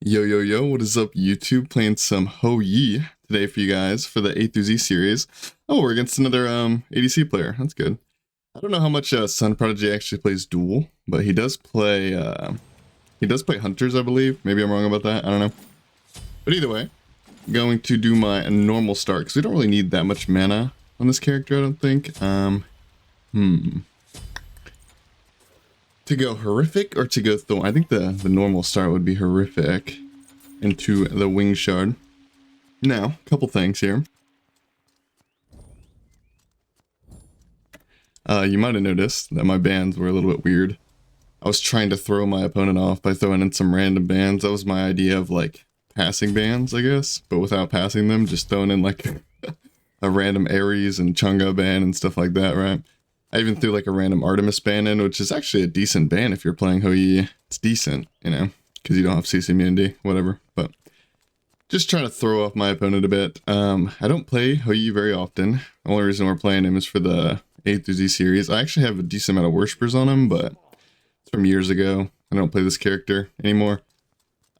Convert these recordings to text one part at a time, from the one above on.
Yo, yo, yo, what is up, YouTube? Playing some Ho Yi today for you guys for the A through Z series. Oh, we're against another ADC player. That's good. I don't know how much Sun Prodigy actually plays Duel, but he does play Hunters, I believe. Maybe I'm wrong about that. I don't know. But either way, I'm going to do my normal start because we don't really need that much mana on this character, I don't think. To go horrific or to go thorn? I think the normal start would be horrific into the wing shard. Now, a couple things here. You might have noticed that my bans were a little bit weird. I was trying to throw my opponent off by throwing in some random bans. That was my idea of like passing bans, I guess, but without passing them, just throwing in like a random Ares and Chunga ban and stuff like that, right? I even threw like a random Artemis ban in, which is actually a decent ban if you're playing Ho Yi. It's decent, you know, because you don't have CC immunity, whatever. But just trying to throw off my opponent a bit. I don't play Ho Yi very often. The only reason we're playing him is for the A through Z series. I actually have a decent amount of worshippers on him, but it's from years ago. I don't play this character anymore.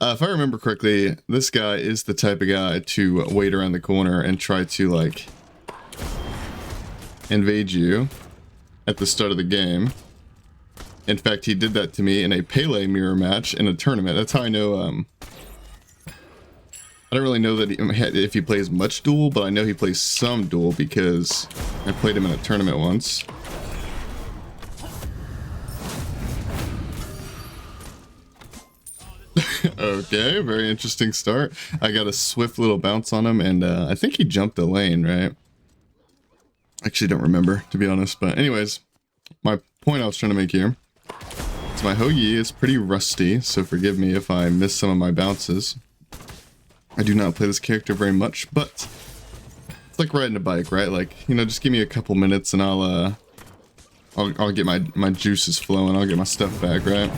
If I remember correctly, this guy is the type of guy to wait around the corner and try to like invade you at the start of the game. In fact, he did that to me in a Pele mirror match in a tournament. That's how I know, I don't really know that if he plays much Duel, but I know he plays some Duel because I played him in a tournament once. Okay, very interesting start. I got a swift little bounce on him, and I think he jumped a lane, right? Actually don't remember, to be honest, but anyways, my point I was trying to make here is my Ho Yi is pretty rusty, so forgive me if I miss some of my bounces. I do not play this character very much, but it's like riding a bike, right? Like, you know, just give me a couple minutes and I'll get my juices flowing, I'll get my stuff back, right?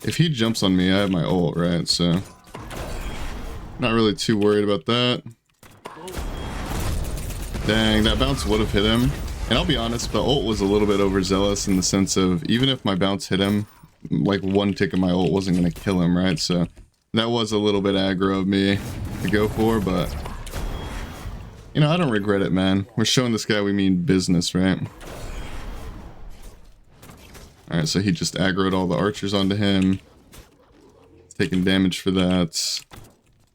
If he jumps on me, I have my ult, right? So not really too worried about that. Dang, that bounce would have hit him. And I'll be honest, the ult was a little bit overzealous in the sense of even if my bounce hit him, like one tick of my ult wasn't going to kill him, right? So that was a little bit aggro of me to go for, but you know, I don't regret it, man. We're showing this guy we mean business, right? Alright, so he just aggroed all the archers onto him. Taking damage for that.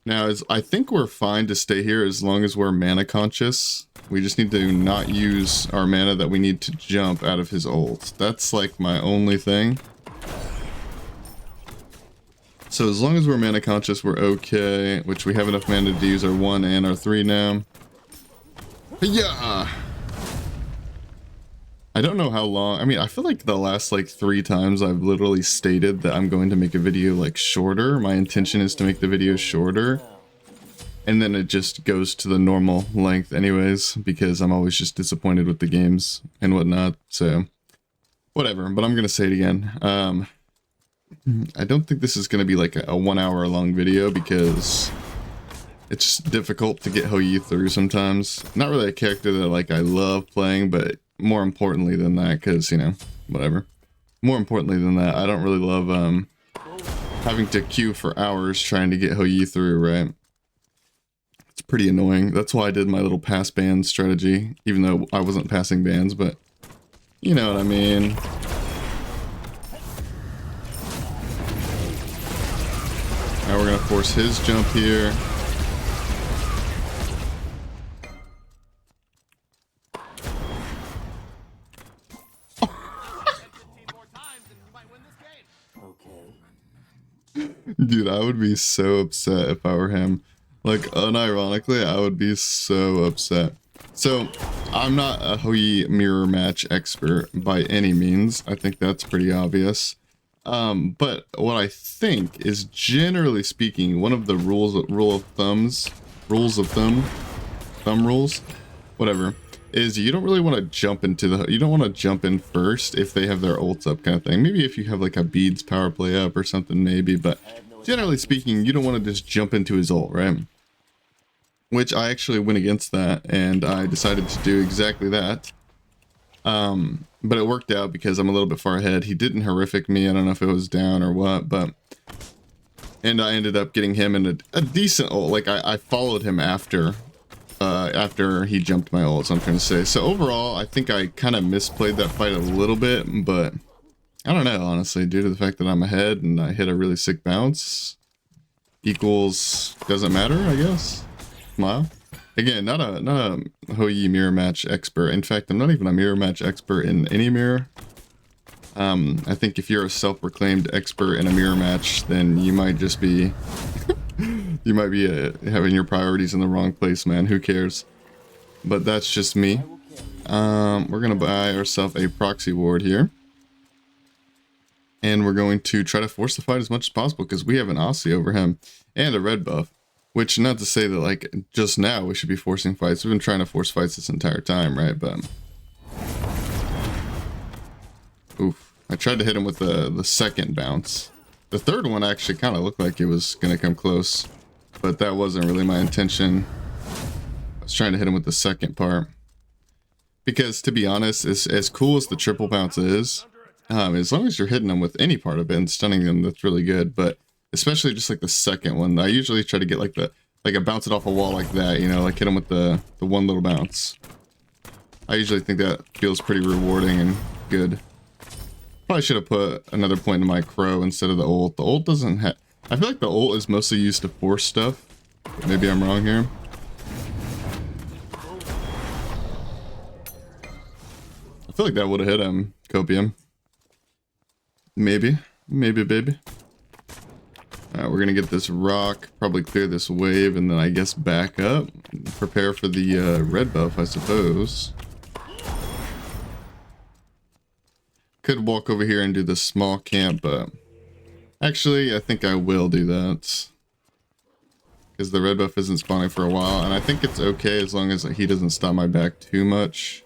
Now, I think we're fine to stay here as long as we're mana conscious. We just need to not use our mana that we need to jump out of his ult. That's like my only thing. So as long as we're mana conscious, we're okay. Which we have enough mana to use our 1 and our 3 now. Yeah. I don't know how long. I mean, I feel like the last like 3 times I've literally stated that I'm going to make a video like shorter. My intention is to make the video shorter. And then it just goes to the normal length anyways, because I'm always just disappointed with the games and whatnot. So whatever, but I'm going to say it again. I don't think this is going to be like a 1 hour long video because it's just difficult to get Ho Yi through sometimes. Not really a character that like I love playing, but more importantly than that, because, you know, whatever. More importantly than that, I don't really love having to queue for hours trying to get Ho Yi through, right? It's pretty annoying. That's why I did my little pass ban strategy, even though I wasn't passing bans, but you know what I mean. Now we're gonna force his jump here. Dude, I would be so upset if I were him. Like, unironically, I would be so upset. So, I'm not a Ho Yi mirror match expert by any means. I think that's pretty obvious. But what I think is, generally speaking, one of the rules of thumb, whatever, is you don't really want to jump into you don't want to jump in first if they have their ults up kind of thing. Maybe if you have like a beads power play up or something, maybe, but generally speaking, you don't want to just jump into his ult, right? Which I actually went against that, and I decided to do exactly that. But it worked out because I'm a little bit far ahead. He didn't horrific me. I don't know if it was down or what, but... And I ended up getting him in a decent ult. Like, I followed him after he jumped my ult, so I'm trying to say. So overall, I think I kind of misplayed that fight a little bit, but... I don't know, honestly, due to the fact that I'm ahead and I hit a really sick bounce. Equals doesn't matter, I guess. Smile. Again, not a Hou-Yi mirror match expert. In fact, I'm not even a mirror match expert in any mirror. I think if you're a self-proclaimed expert in a mirror match, then you might just be you might be having your priorities in the wrong place, man. Who cares? But that's just me. We're gonna buy ourselves a proxy ward here. And we're going to try to force the fight as much as possible because we have an Aussie over him and a red buff. Which, not to say that, like, just now we should be forcing fights. We've been trying to force fights this entire time, right? But... Oof. I tried to hit him with the second bounce. The third one actually kind of looked like it was going to come close. But that wasn't really my intention. I was trying to hit him with the second part. Because, to be honest, as cool as the triple bounce is... as long as you're hitting them with any part of it and stunning them, that's really good. But especially just like the second one, I usually try to get like I bounce it off a wall like that, you know, like hit them with the one little bounce. I usually think that feels pretty rewarding and good. Probably should have put another point in my crow instead of the ult. The ult doesn't have... I feel like the ult is mostly used to force stuff. But maybe I'm wrong here. I feel like that would have hit him, Copium. Maybe. Maybe, baby. Alright, we're gonna get this rock, probably clear this wave, and then I guess back up. Prepare for the red buff, I suppose. Could walk over here and do the small camp, but... Actually, I think I will do that. Because the red buff isn't spawning for a while, and I think it's okay as long as he doesn't stop my back too much.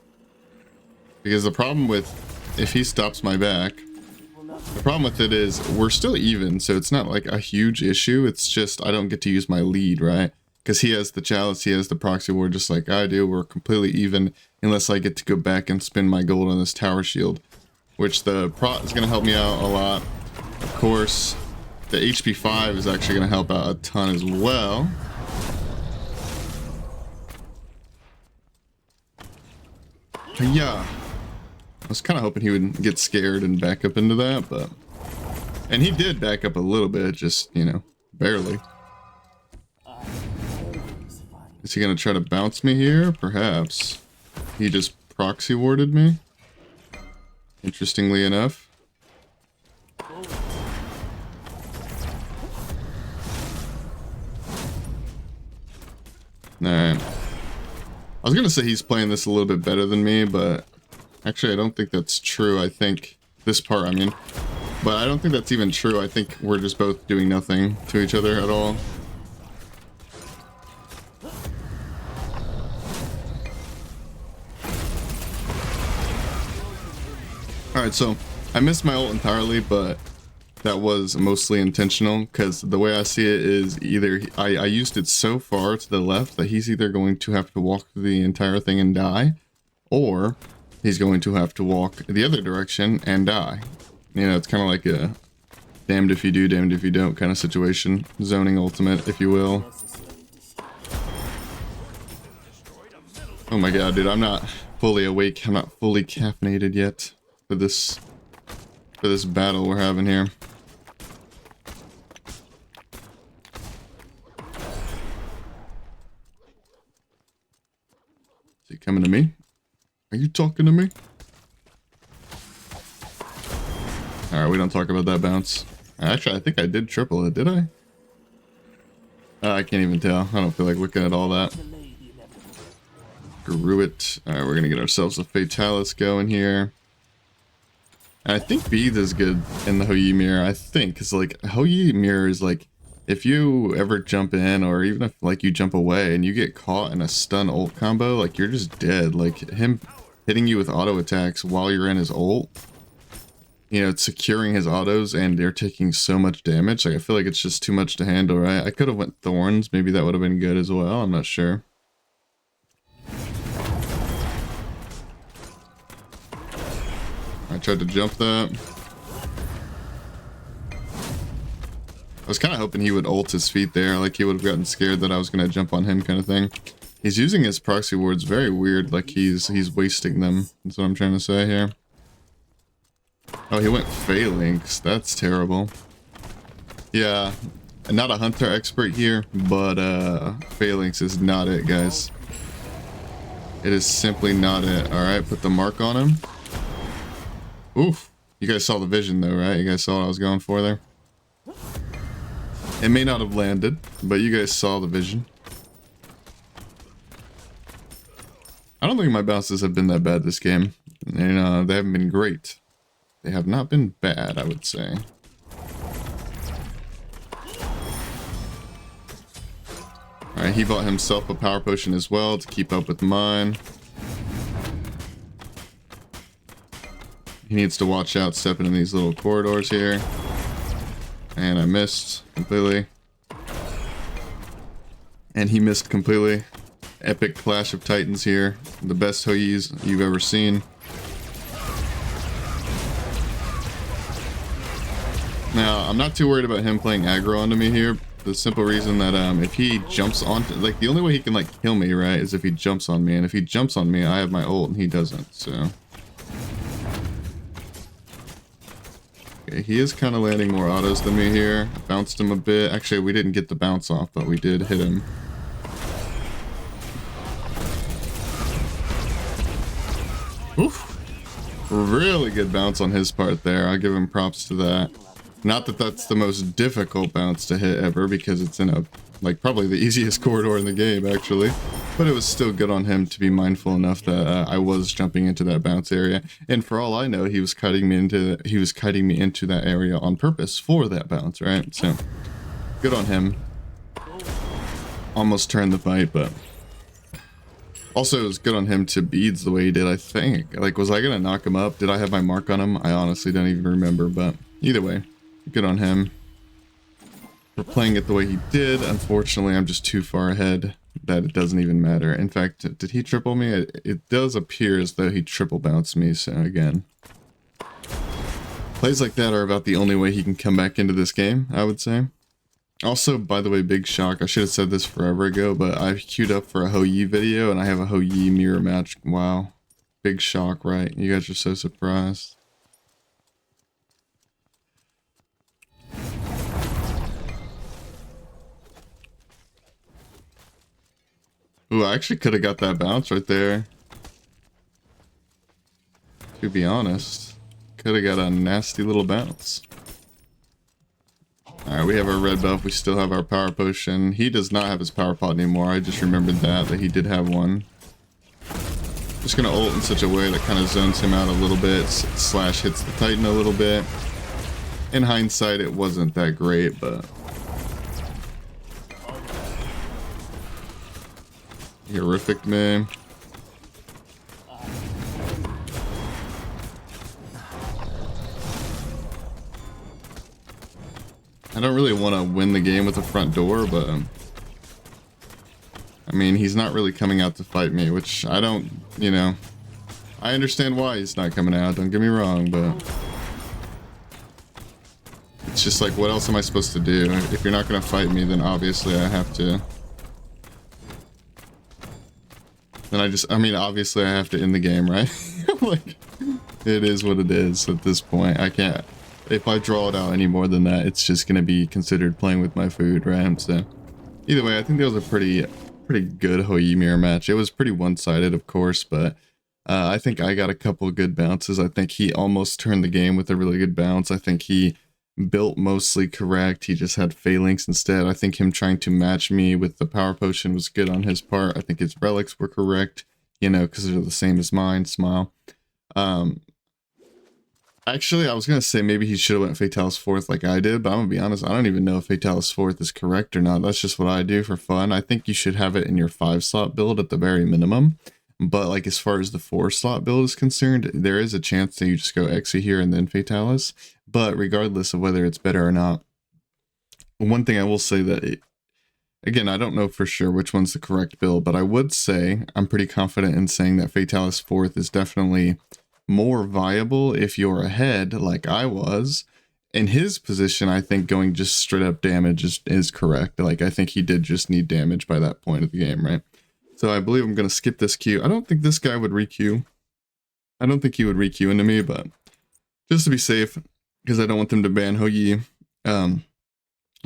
Because the problem with... If he stops my back... The problem with it is we're still even, so it's not like a huge issue. It's just I don't get to use my lead, right? Because he has the chalice, he has the proxy ward just like I do. We're completely even unless I get to go back and spend my gold on this tower shield. Which the prot is going to help me out a lot. Of course, the HP 5 is actually going to help out a ton as well. Yeah. I was kind of hoping he would get scared and back up into that, but... And he did back up a little bit, just, you know, barely. Is he going to try to bounce me here? Perhaps. He just proxy warded me. Interestingly enough. Alright. I was going to say he's playing this a little bit better than me, but... Actually, I don't think that's true. I think this part, I mean, but I don't think that's even true. I think we're just both doing nothing to each other at all. Alright, so I missed my ult entirely, but that was mostly intentional because the way I see it is either I used it so far to the left that he's either going to have to walk through the entire thing and die, or he's going to have to walk the other direction and die. You know, it's kind of like a damned if you do, damned if you don't kind of situation. Zoning ultimate, if you will. Oh my god, dude, I'm not fully awake. I'm not fully caffeinated yet for this battle we're having here. Is he coming to me? Are you talking to me? Alright, we don't talk about that bounce. Actually, I think I did triple it, did I? I can't even tell. I don't feel like looking at all that. Screw it. Alright, we're gonna get ourselves a Fatalis going here. And I think Beads is good in the Hou-Yi mirror, I think. Because, like, Hou-Yi mirror is like, if you ever jump in, or even if, like, you jump away and you get caught in a stun ult combo, like, you're just dead. Like, him hitting you with auto attacks while you're in his ult, you know, it's securing his autos and they're taking so much damage. Like, I feel like it's just too much to handle, right? I could have went Thorns. Maybe that would have been good as well. I'm not sure. I tried to jump that. I was kind of hoping he would ult his feet there, like he would have gotten scared that I was going to jump on him kind of thing. He's using his proxy wards very weird, like he's wasting them. That's what I'm trying to say here. Oh, he went Phalanx. That's terrible. Yeah, not a hunter expert here, but Phalanx is not it, guys. It is simply not it. Alright, put the mark on him. Oof. You guys saw the vision though, right? You guys saw what I was going for there? It may not have landed, but you guys saw the vision. I don't think my bounces have been that bad this game. And they haven't been great. They have not been bad, I would say. Alright, he bought himself a power potion as well to keep up with mine. He needs to watch out stepping in these little corridors here. And I missed completely. And he missed completely. Epic clash of titans here. The best Hoyis you've ever seen. Now, I'm not too worried about him playing aggro onto me here. The simple reason that if he jumps on, like the only way he can like kill me, right, is if he jumps on me. And if he jumps on me, I have my ult and he doesn't, so. Okay, he is kind of landing more autos than me here. I bounced him a bit. Actually, we didn't get the bounce off, but we did hit him. Oof. Really good bounce on his part there. I'll give him props to that. Not that that's the most difficult bounce to hit ever, because it's in a, like, probably the easiest corridor in the game, actually. But it was still good on him to be mindful enough that I was jumping into that bounce area. And for all I know, he was kiting me into that area on purpose for that bounce, right? So, good on him. Almost turned the fight, but... Also, it was good on him to beads the way he did, I think. Like, was I gonna knock him up? Did I have my mark on him? I honestly don't even remember, but either way, good on him for playing it the way he did. Unfortunately, I'm just too far ahead that it doesn't even matter. In fact, did he triple me? It does appear as though he triple bounced me, so again. Plays like that are about the only way he can come back into this game, I would say. Also, by the way, big shock, I should have said this forever ago, but I've queued up for a Hou-Yi video, and I have a Hou-Yi mirror match. Wow. Big shock, right? You guys are so surprised. Ooh, I actually could have got that bounce right there. To be honest. Could have got a nasty little bounce. Alright, we have our red buff. We still have our power potion. He does not have his power pot anymore. I just remembered that he did have one. Just gonna ult in such a way that kind of zones him out a little bit. Slash hits the Titan a little bit. In hindsight, it wasn't that great, but... Horrific, man. I don't really want to win the game with the front door, but... I mean, he's not really coming out to fight me, which I don't, you know... I understand why he's not coming out, don't get me wrong, but... It's just like, what else am I supposed to do? If you're not going to fight me, then obviously I have to... Then I mean, obviously I have to end the game, right? Like, it is what it is at this point. I can't... If I draw it out any more than that, it's just going to be considered playing with my food, right? So, either way, I think that was a pretty good Hou-Yi mirror match. It was pretty one-sided, of course, but I think I got a couple of good bounces. I think he almost turned the game with a really good bounce. I think he built mostly correct. He just had phalanx instead. I think him trying to match me with the power potion was good on his part. I think his relics were correct, you know, because they're the same as mine. Smile. Actually, I was going to say maybe he should have went Fatalis 4th like I did, but I'm going to be honest, I don't even know if Fatalis 4th is correct or not. That's just what I do for fun. I think you should have it in your 5-slot build at the very minimum. But like as far as the 4-slot build is concerned, there is a chance that you just go Exa here and then Fatalis. But regardless of whether it's better or not, one thing I will say that, again, I don't know for sure which one's the correct build, but I would say I'm pretty confident in saying that Fatalis 4th is definitely more viable if you're ahead like I was. In his position, I think going just straight up damage is correct. Like, I think he did just need damage by that point of the game, right? So I believe I'm going to skip this queue. I don't think this guy would re-queue. I don't think he would re-queue into me, but just to be safe, because I don't want them to ban Hou Yi, I'm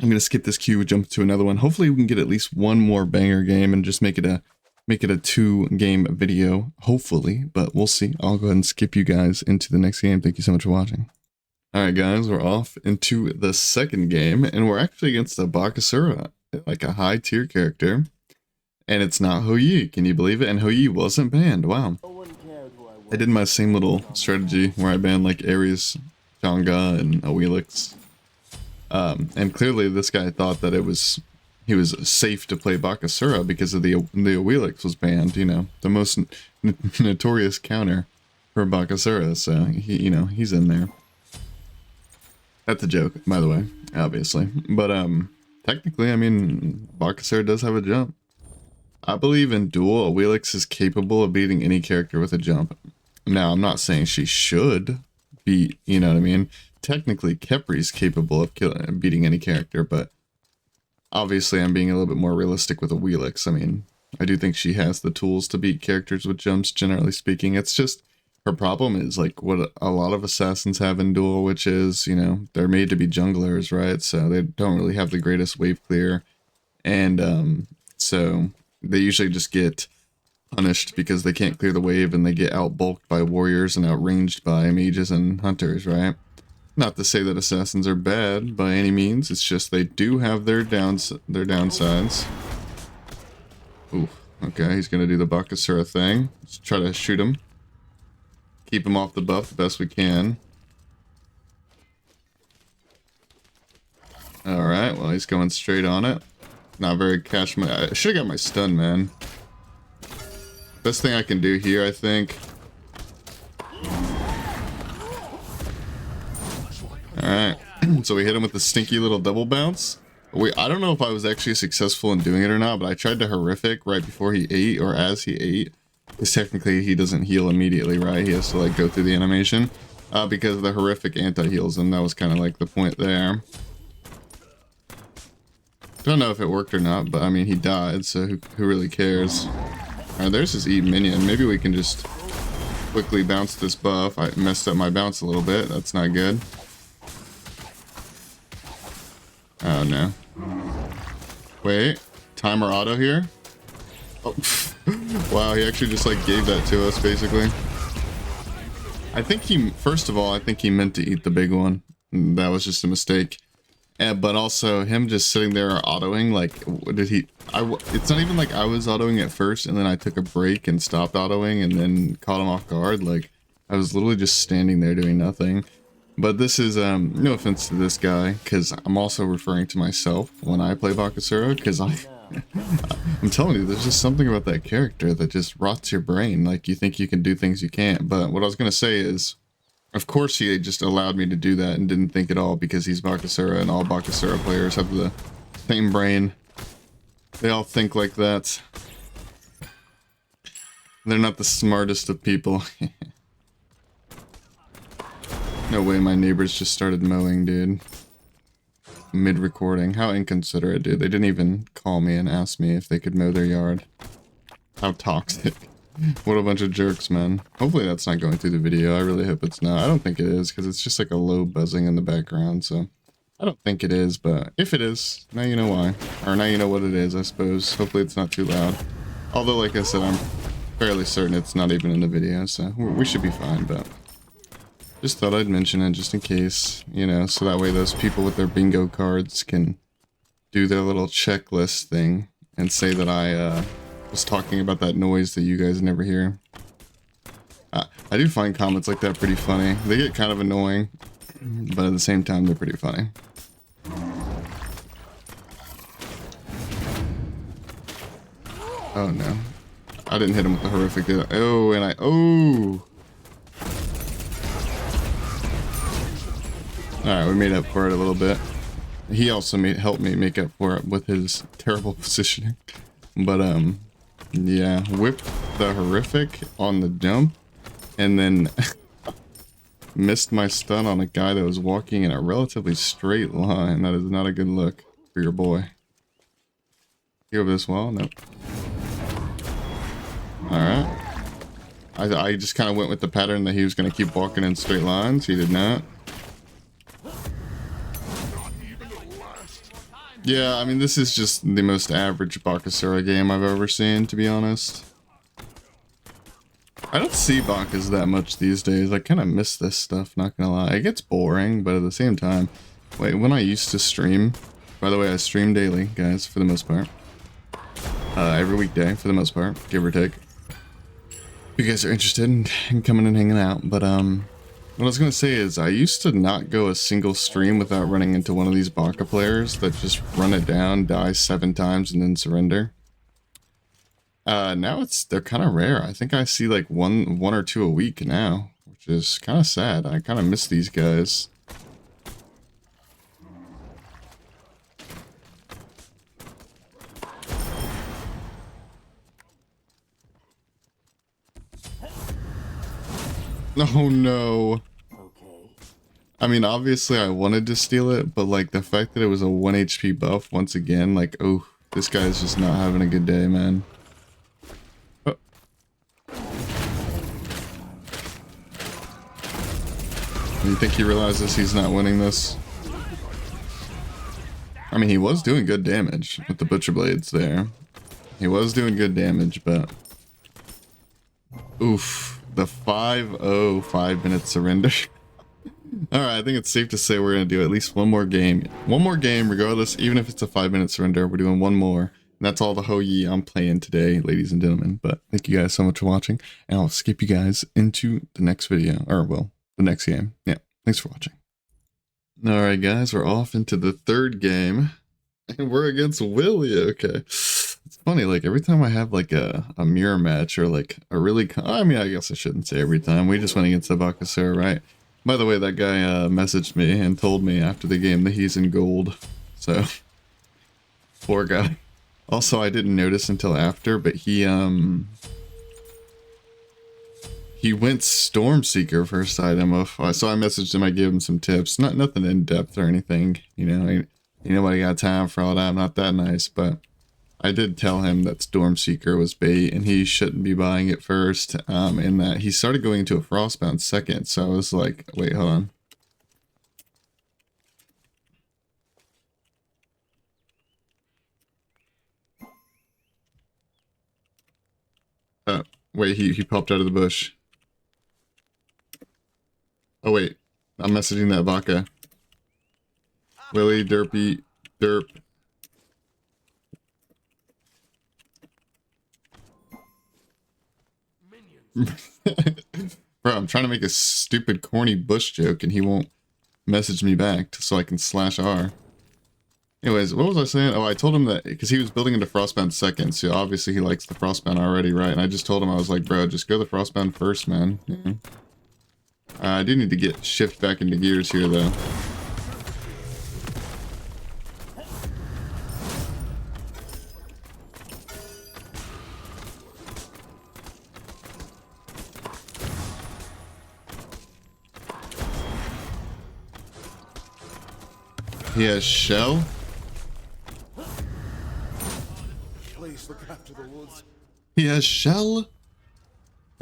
going to skip this queue, jump to another one. Hopefully we can get at least one more banger game and just make it a 2-game video, hopefully, but we'll see. I'll go ahead and skip you guys into the next game. Thank you so much for watching. Alright guys, we're off into the second game, and we're actually against a Bakasura, like a high tier character. And it's not Hou Yi, can you believe it? And Hou Yi wasn't banned, wow. I did my same little strategy where I banned like Ares, Chang'e, and Awilix. And clearly this guy thought that he was safe to play Bakasura because of the Awilix was banned, you know, the most notorious counter for Bakasura, so he's in there. That's a joke, by the way, obviously. But technically, I mean, Bakasura does have a jump. I believe in Duel, Awilix is capable of beating any character with a jump. Now, I'm not saying she should beat, you know what I mean? Technically, Kepri's capable of beating any character, but obviously I'm being a little bit more realistic with Awilix. I mean, I do think she has the tools to beat characters with jumps, generally speaking. It's just, her problem is like what a lot of assassins have in Duel, which is, you know, they're made to be junglers, right? So they don't really have the greatest wave clear. And so they usually just get punished because they can't clear the wave, and they get outbulked by warriors and outranged by mages and hunters, right? Not to say that assassins are bad by any means, it's just they do have their downsides. Ooh, okay, he's gonna do the Bakasura thing. Let's try to shoot him. Keep him off the buff the best we can. Alright, well he's going straight on it. Not very cash money. I should have got my stun, man. Best thing I can do here, I think. Alright, so we hit him with the stinky little double bounce. I don't know if I was actually successful in doing it or not, but I tried to horrific right before he ate, or as he ate. Because technically he doesn't heal immediately, right? He has to like go through the animation. Because the horrific anti-heals him. That was kind of like the point there. Don't know if it worked or not, but I mean he died, so who really cares? Alright, there's his E minion. Maybe we can just quickly bounce this buff. I messed up my bounce a little bit. That's not good. Oh no. Wait, timer auto here? Oh, wow, he actually just like gave that to us basically. I think first of all, I think he meant to eat the big one. That was just a mistake. But also him just sitting there autoing, like, what did he, it's not even like I was autoing at first and then I took a break and stopped autoing and then caught him off guard. Like, I was literally just standing there doing nothing. But this is, no offense to this guy, because I'm also referring to myself when I play Bakasura, because I'm telling you, there's just something about that character that just rots your brain. Like, you think you can do things you can't. But what I was going to say is, of course he just allowed me to do that and didn't think at all, because he's Bakasura and all Bakasura players have the same brain. They all think like that. They're not the smartest of people. No way my neighbors just started mowing, dude. Mid-recording. How inconsiderate, dude. They didn't even call me and ask me if they could mow their yard. How toxic. What a bunch of jerks, man. Hopefully that's not going through the video. I really hope it's not. I don't think it is, because it's just like a low buzzing in the background, so... I don't think it is, but if it is, now you know why. Or now you know what it is, I suppose. Hopefully it's not too loud. Although, like I said, I'm fairly certain it's not even in the video, so we should be fine, but... Just thought I'd mention it just in case, you know, so that way those people with their bingo cards can do their little checklist thing and say that I was talking about that noise that you guys never hear. I do find comments like that pretty funny. They get kind of annoying, but at the same time they're pretty funny. Oh no. I didn't hit him with the horrific, did I? Oh, and oh! Alright, we made up for it a little bit. He also helped me make up for it with his terrible positioning. But, yeah, whipped the horrific on the jump. And then missed my stun on a guy that was walking in a relatively straight line. That is not a good look for your boy. You over this wall? Nope. Alright. I just kind of went with the pattern that he was going to keep walking in straight lines. He did not. Yeah, I mean, this is just the most average Bakasura game I've ever seen, to be honest. I don't see Bakas that much these days. I kind of miss this stuff, not gonna lie. It gets boring, but at the same time... Wait, when I used to stream... By the way, I stream daily, guys, for the most part. Every weekday, for the most part, give or take. If you guys are interested in coming and hanging out, but, what I was gonna say is, I used to not go a single stream without running into one of these Baka players that just run it down, die 7 times, and then surrender. Now they're kind of rare. I think I see like one or two a week now, which is kind of sad. I kind of miss these guys. Oh no. I mean, obviously I wanted to steal it, but like the fact that it was a 1 HP buff once again, like, oh, this guy's just not having a good day, man. Oh. You think he realizes he's not winning this? I mean, he was doing good damage with the Butcher Blades there. He was doing good damage, but... Oof. The 5-0 5-minute surrender. Alright, I think it's safe to say we're going to do at least one more game. One more game, regardless, even if it's a 5-minute surrender, we're doing one more. And that's all the Ho-Yi I'm playing today, ladies and gentlemen. But thank you guys so much for watching. And I'll skip you guys into the next video. Or, well, the next game. Yeah, thanks for watching. Alright guys, we're off into the third game. And we're against Willie, okay. It's funny, like, every time I have, like, a mirror match or, like, a really... I mean, I guess I shouldn't say every time. We just went against the Bakasura, right? By the way, that guy messaged me and told me after the game that he's in gold. So, poor guy. Also, I didn't notice until after, but he went Stormseeker first item. So I messaged him, I gave him some tips. Nothing in depth or anything, you know. Ain't nobody got time for all that. I'm not that nice, but I did tell him that Stormseeker was bait and he shouldn't be buying it first, and that he started going into a Frostbound second, so I was like, wait, hold on. Wait, he popped out of the bush. Oh wait, I'm messaging that Baka. Willie, derpy, derp. Bro, I'm trying to make a stupid corny bush joke and he won't message me back so I can slash R. Anyways, what was I saying? Oh, I told him that because he was building into Frostbound second, so obviously he likes the Frostbound already, right? And I just told him, I was like, bro, just go the Frostbound first, man. Yeah. I do need to get shift back into gears here, though. He has shell. Please look after the woods. He has shell.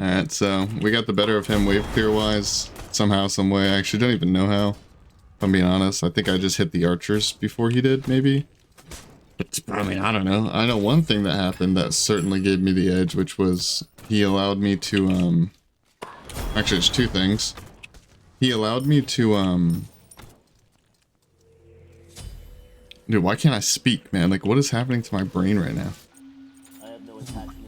Alright, so we got the better of him wave clear wise. Somehow, some way. I actually don't even know how. If I'm being honest. I think I just hit the archers before he did, maybe. But, I mean, I don't know. I know one thing that happened that certainly gave me the edge, which was he allowed me to, actually, it's two things. He allowed me to, Dude, why can't I speak, man? Like, what is happening to my brain right now?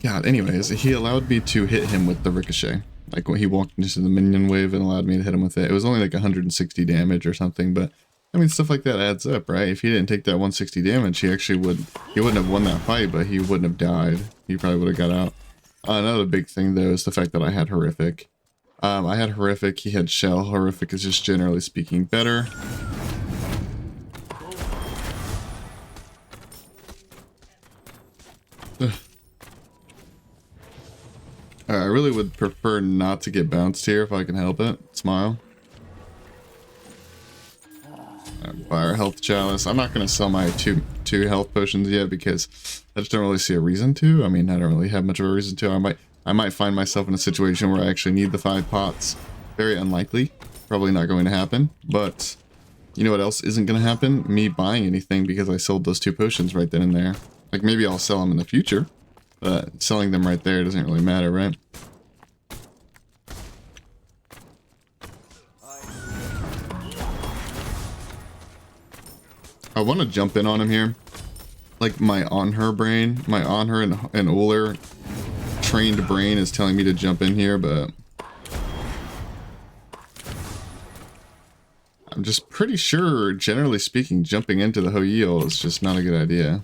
God, anyways, he allowed me to hit him with the ricochet. Like, when he walked into the minion wave and allowed me to hit him with it. It was only like 160 damage or something, but, I mean, stuff like that adds up, right? If he didn't take that 160 damage, he wouldn't have won that fight, but he wouldn't have died. He probably would have got out. Another big thing, though, is the fact that I had Horrific. I had Horrific, he had Shell. Horrific is just, generally speaking, better. I really would prefer not to get bounced here if I can help it. Smile. Fire health chalice. I'm not going to sell my two health potions yet because I just don't really see a reason to. I mean, I don't really have much of a reason to. I might find myself in a situation where I actually need the 5 pots. Very unlikely. Probably not going to happen. But you know what else isn't going to happen? Me buying anything because I sold those 2 potions right then and there. Like, maybe I'll sell them in the future, but selling them right there doesn't really matter, right? I want to jump in on him here. Like, my on-her and Uller trained brain is telling me to jump in here, but I'm just pretty sure, generally speaking, jumping into the Hoyil is just not a good idea.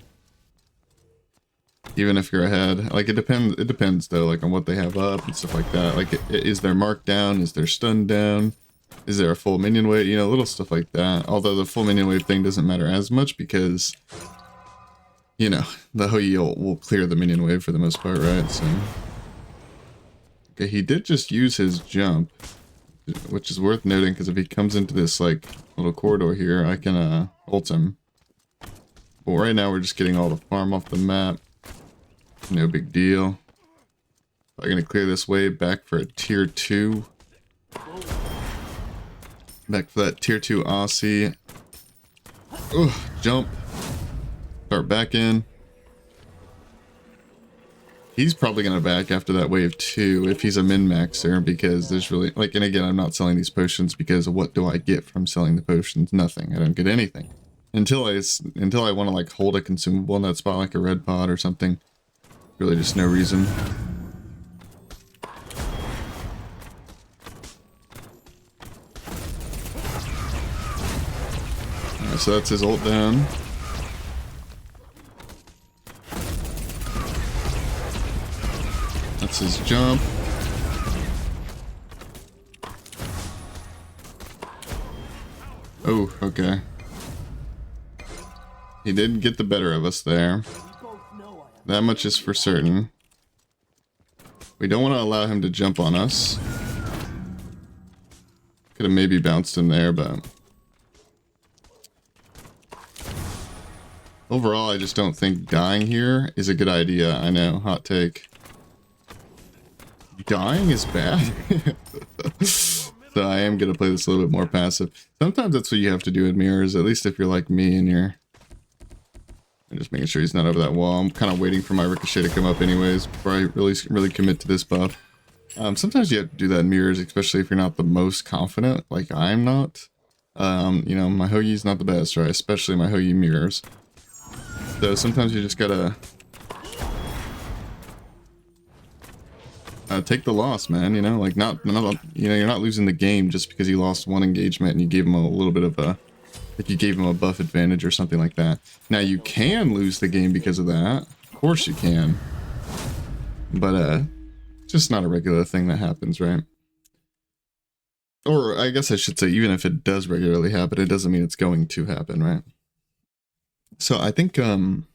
Even if you're ahead. Like, it depends though, like on what they have up and stuff like that. Like, is their mark down? Is their stun down? Is there a full minion wave? You know, little stuff like that. Although the full minion wave thing doesn't matter as much because, you know, the Hoyil will clear the minion wave for the most part, right? So, okay, he did just use his jump, which is worth noting because if he comes into this like little corridor here, I can ult him. But right now we're just getting all the farm off the map. No big deal. I'm gonna clear this wave back for a tier 2. Back for that tier 2 Aussie. Ugh, jump. Start back in. He's probably going to back after that wave too, if he's a min-maxer, because there's really, like, and again, I'm not selling these potions because what do I get from selling the potions? Nothing. I don't get anything. Until I want to, like, hold a consumable in that spot, like a red pot or something. Really just no reason. So that's his ult down. That's his jump. Oh, okay. He did get the better of us there. That much is for certain. We don't want to allow him to jump on us. Could have maybe bounced him there, but overall, I just don't think dying here is a good idea. I know, hot take. Dying is bad. So I am going to play this a little bit more passive. Sometimes that's what you have to do in mirrors, at least if you're like me and you're... I'm just making sure he's not over that wall. I'm kind of waiting for my ricochet to come up anyways before I really commit to this buff. Sometimes you have to do that in mirrors, especially if you're not the most confident, like I'm not. You know, my Hoyi's not the best, right? Especially my Hoyi mirrors. So sometimes you just gotta take the loss, man. You know, like not you know, you're not losing the game just because you lost one engagement and you gave him a little bit of a, like you gave him a buff advantage or something like that. Now you can lose the game because of that. Of course you can. But just not a regular thing that happens, right? Or I guess I should say, even if it does regularly happen, it doesn't mean it's going to happen, right? So I think, hold on,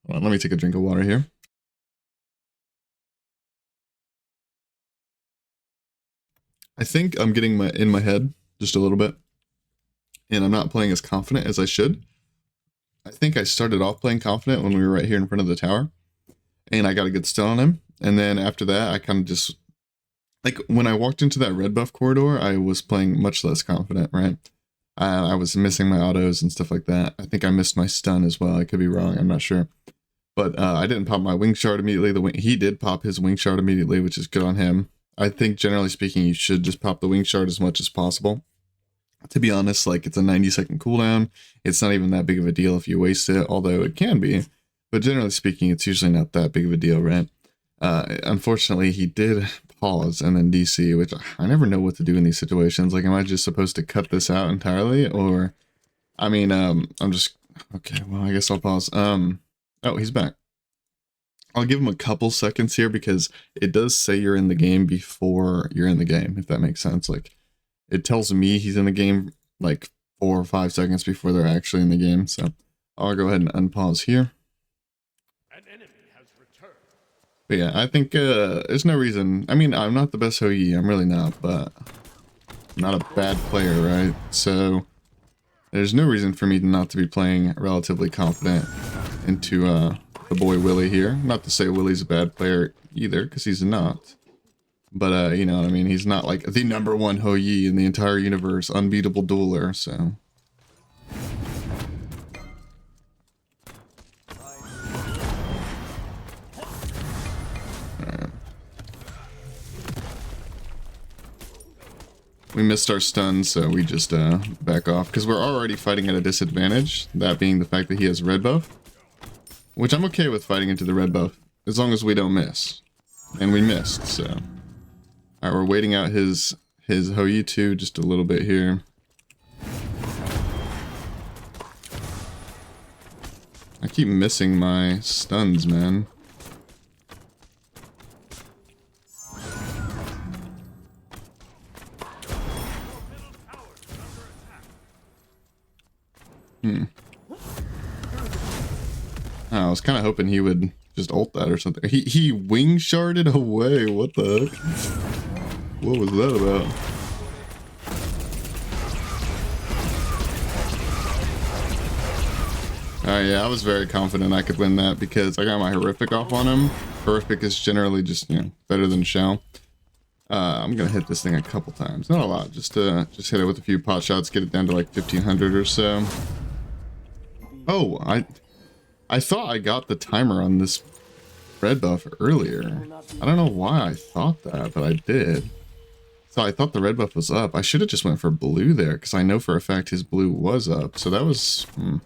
let me take a drink of water here. I think I'm getting in my head just a little bit, and I'm not playing as confident as I should. I think I started off playing confident when we were right here in front of the tower, and I got a good stun on him. And then after that, I kind of just, like when I walked into that red buff corridor, I was playing much less confident, right? I was missing my autos and stuff like that. I think I missed my stun as well. I could be wrong. I'm not sure. But I didn't pop my wing shard immediately. He did pop his wing shard immediately, which is good on him. I think generally speaking, you should just pop the wing shard as much as possible. To be honest, like it's a 90-second cooldown. It's not even that big of a deal if you waste it, although it can be. But generally speaking, it's usually not that big of a deal, right? Unfortunately, he did pause and then DC, which I never know what to do in these situations. Like, am I just supposed to cut this out entirely? Or, I mean, I'm just, okay, well, I guess I'll pause. Oh, he's back. I'll give him a couple seconds here because it does say you're in the game before you're in the game, if that makes sense. Like, it tells me he's in the game like 4 or 5 seconds before they're actually in the game. So I'll go ahead and unpause here. But yeah, I think there's no reason. I mean, I'm not the best Hoyi, I'm really not, but I'm not a bad player, right? So There's no reason for me not to be playing relatively confident into the boy Willie here. Not to say Willie's a bad player either, because he's not. But, you know what I mean? He's not like the #1 Hou Yi in the entire universe, unbeatable dueler, so... We missed our stun, so we just back off, because we're already fighting at a disadvantage, that being the fact that he has red buff. Which I'm okay with fighting into the red buff, as long as we don't miss. And we missed, so... Alright, we're waiting out his Hou Yi 2 just a little bit here. I keep missing my stuns, man. I was kind of hoping he would just ult that or something. He wing sharded away. What the heck? What was that about? Yeah, I was very confident I could win that because I got my horrific off on him. Horrific is generally just, you know, better than shell. I'm gonna hit this thing a couple times, not a lot, just hit it with a few pot shots, get it down to like 1500 or so. Oh, I thought I got the timer on this red buff earlier. I don't know why I thought that, but I did. So I thought the red buff was up. I should have just went for blue there, because I know for a fact his blue was up. So that was... that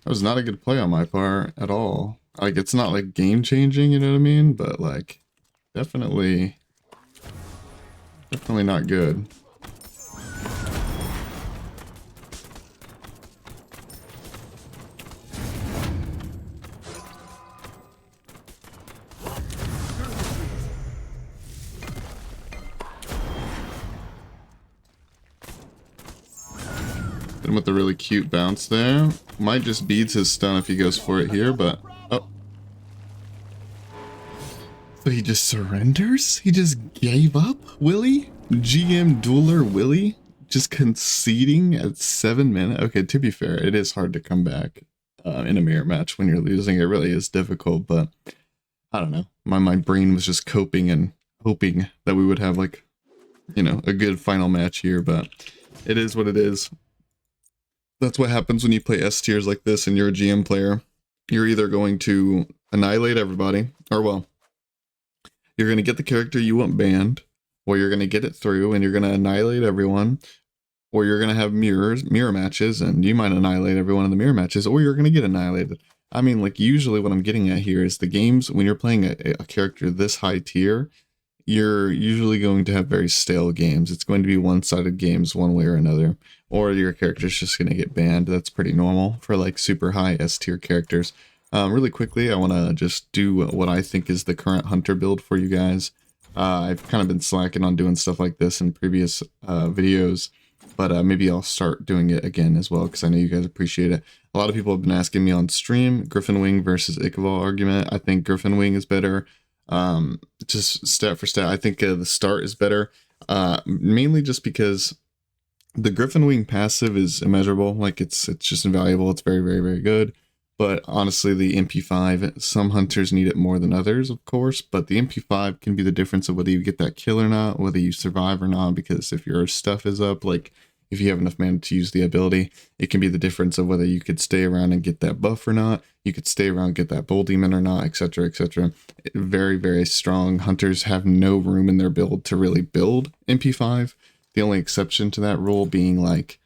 was not a good play on my part at all. Like, it's not like game-changing, you know what I mean? But like, definitely not good. Hit him with a really cute bounce there. Might just beads his stun if he goes for it here, but... Oh. So he just surrenders? He just gave up, Willie? GM Dueler Willie? Just conceding at 7 minutes? Okay, to be fair, it is hard to come back in a mirror match when you're losing. It really is difficult, but... I don't know. My brain was just coping and hoping that we would have, like, you know, a good final match here, but... It is what it is. That's what happens when you play S tiers like this and you're a GM player. You're either going to annihilate everybody, or well, you're going to get the character you want banned, or you're going to get it through and you're going to annihilate everyone, or you're going to have mirror matches and you might annihilate everyone in the mirror matches, or you're going to get annihilated. I mean, like, usually what I'm getting at here is the games, when you're playing a character this high tier, you're usually going to have very stale games. It's going to be one-sided games one way or another. Or your character's just going to get banned. That's pretty normal for like super high S tier characters. Really quickly, I want to just do what I think is the current hunter build for you guys. I've kind of been slacking on doing stuff like this in previous videos. But maybe I'll start doing it again as well, because I know you guys appreciate it. A lot of people have been asking me on stream, Griffin Wing versus Ikeval argument. I think Griffin Wing is better. Just stat for stat, I think the start is better, mainly just because the Griffin Wing passive is immeasurable. Like, it's just invaluable. It's very, very, very good. But honestly, the MP5, some hunters need it more than others, of course, but the MP5 can be the difference of whether you get that kill or not, whether you survive or not, because if your stuff is up, like, if you have enough mana to use the ability, it can be the difference of whether you could stay around and get that buff or not, you could stay around and get that bull demon or not, etc, etc. Very, very strong. Hunters have no room in their build to really build MP5. The only exception to that rule being, like,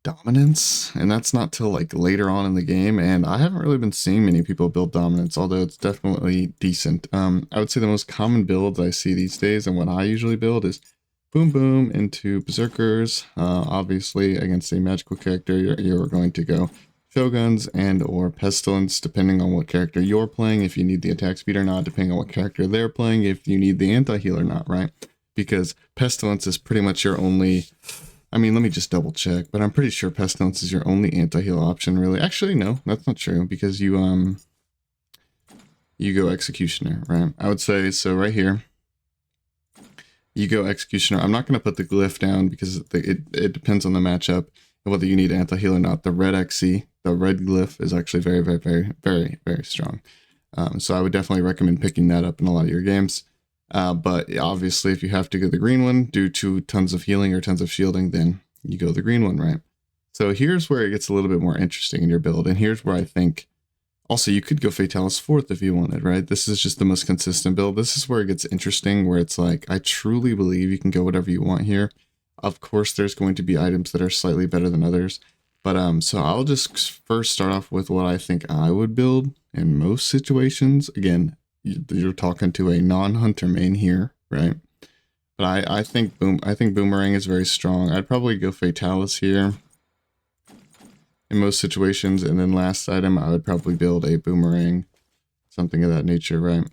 dominance, and that's not till like later on in the game, and I haven't really been seeing many people build dominance, although it's definitely decent. I would say the most common builds I see these days, and what I usually build, is boom boom into berserkers. Obviously against a magical character, you're going to go shoguns and or pestilence, depending on what character you're playing, if you need the attack speed or not, depending on what character they're playing, if you need the anti-heal or not, right? Because pestilence is pretty much your only... I mean, let me just double check, but I'm pretty sure pestilence is your only anti-heal option, really. Actually, no, that's not true, because you go executioner, right? I would say, so right here, you go executioner. I'm not going to put the glyph down because it depends on the matchup. whether you need anti-heal or not. The red XC, the red glyph, is actually very, very, very, very, very strong. So I would definitely recommend picking that up in a lot of your games. But obviously, if you have to go the green one due to tons of healing or tons of shielding, then you go the green one, right? So here's where it gets a little bit more interesting in your build. And here's where I think also you could go Fatalis 4th if you wanted, right? This is just the most consistent build. This is where it gets interesting, where it's like, I truly believe you can go whatever you want here. Of course, there's going to be items that are slightly better than others. But so I'll just first start off with what I think I would build in most situations. Again, you're talking to a non-hunter main here, right? But I think Boomerang is very strong. I'd probably go Fatalis here in most situations, and then last item I would probably build a Boomerang, something of that nature, right?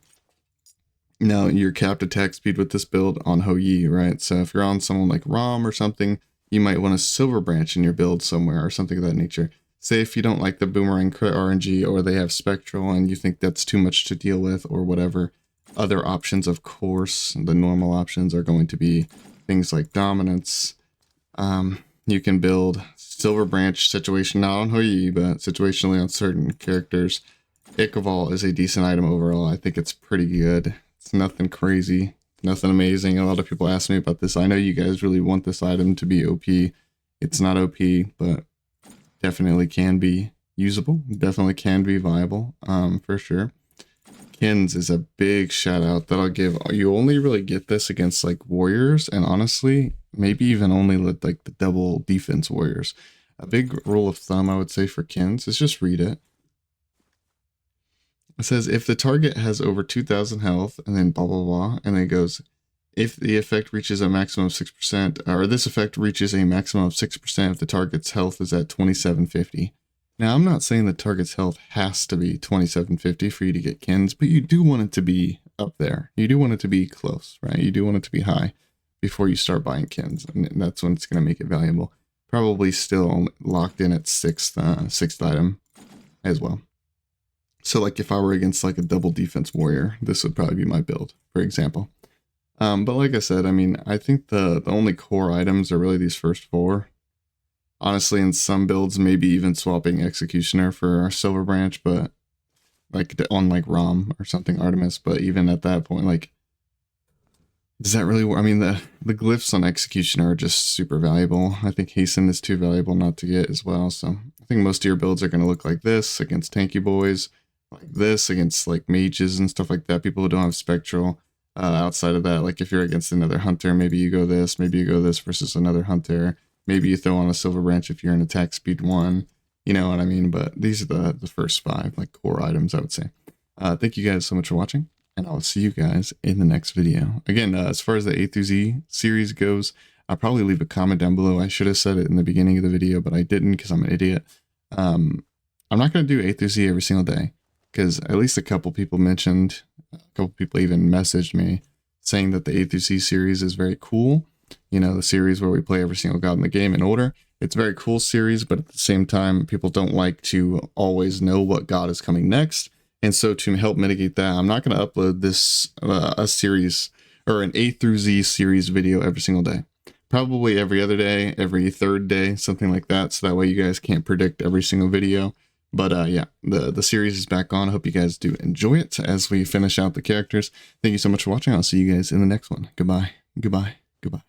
Now your capped attack speed with this build on Hou Yi, right? So if you're on someone like Rom or something, you might want a Silver Branch in your build somewhere or something of that nature. Say if you don't like the Boomerang crit RNG, or they have Spectral and you think that's too much to deal with or whatever. Other options, of course, the normal options are going to be things like Dominance. You can build Silver Branch situation, not on Hou Yi, but situationally on certain characters. Ichval is a decent item overall. I think it's pretty good. It's nothing crazy, nothing amazing. A lot of people ask me about this. I know you guys really want this item to be OP. It's not OP, but definitely can be usable. Definitely can be viable, for sure. Kins is a big shout out that I'll give. You only really get this against like warriors, and honestly, maybe even only like the double defense warriors. A big rule of thumb I would say for Kins is just read it. It says if the target has over 2,000 health, and then blah blah blah, and then it goes, if the effect reaches a maximum of 6%, or this effect reaches a maximum of 6% if the target's health is at 2750. Now, I'm not saying the target's health has to be 2750 for you to get Kins, but you do want it to be up there. You do want it to be close, right? You do want it to be high before you start buying Kins, and that's when it's going to make it valuable. Probably still locked in at sixth item as well. So like if I were against like a double defense warrior, this would probably be my build, for example. But like I said, I mean, I think the only core items are really these first 4. Honestly, in some builds, maybe even swapping Executioner for our Silver Branch, but like on like Rom or something, Artemis. But even at that point, like, does that really work? I mean, the glyphs on Executioner are just super valuable. I think Hasten is too valuable not to get as well. So I think most of your builds are going to look like this against tanky boys, like this against like mages and stuff like that. People who don't have Spectral. Outside of that, like if you're against another hunter, maybe you go this versus another hunter. Maybe you throw on a Silver Branch if you're in attack speed 1. You know what I mean? But these are the first 5 like core items, I would say. Thank you guys so much for watching, and I'll see you guys in the next video. Again, as far as the A through Z series goes, I'll probably leave a comment down below. I should have said it in the beginning of the video, but I didn't because I'm an idiot. I'm not going to do A through Z every single day, because at least a couple people mentioned, a couple people even messaged me saying that the A through C series is very cool. You know, the series where we play every single god in the game in order. It's a very cool series, but at the same time, people don't like to always know what god is coming next. And so to help mitigate that, I'm not going to upload this a series or an A through Z series video every single day. Probably every other day, every third day, something like that. So that way you guys can't predict every single video. But yeah, the series is back on. I hope you guys do enjoy it as we finish out the characters. Thank you so much for watching. I'll see you guys in the next one. Goodbye. Goodbye. Goodbye.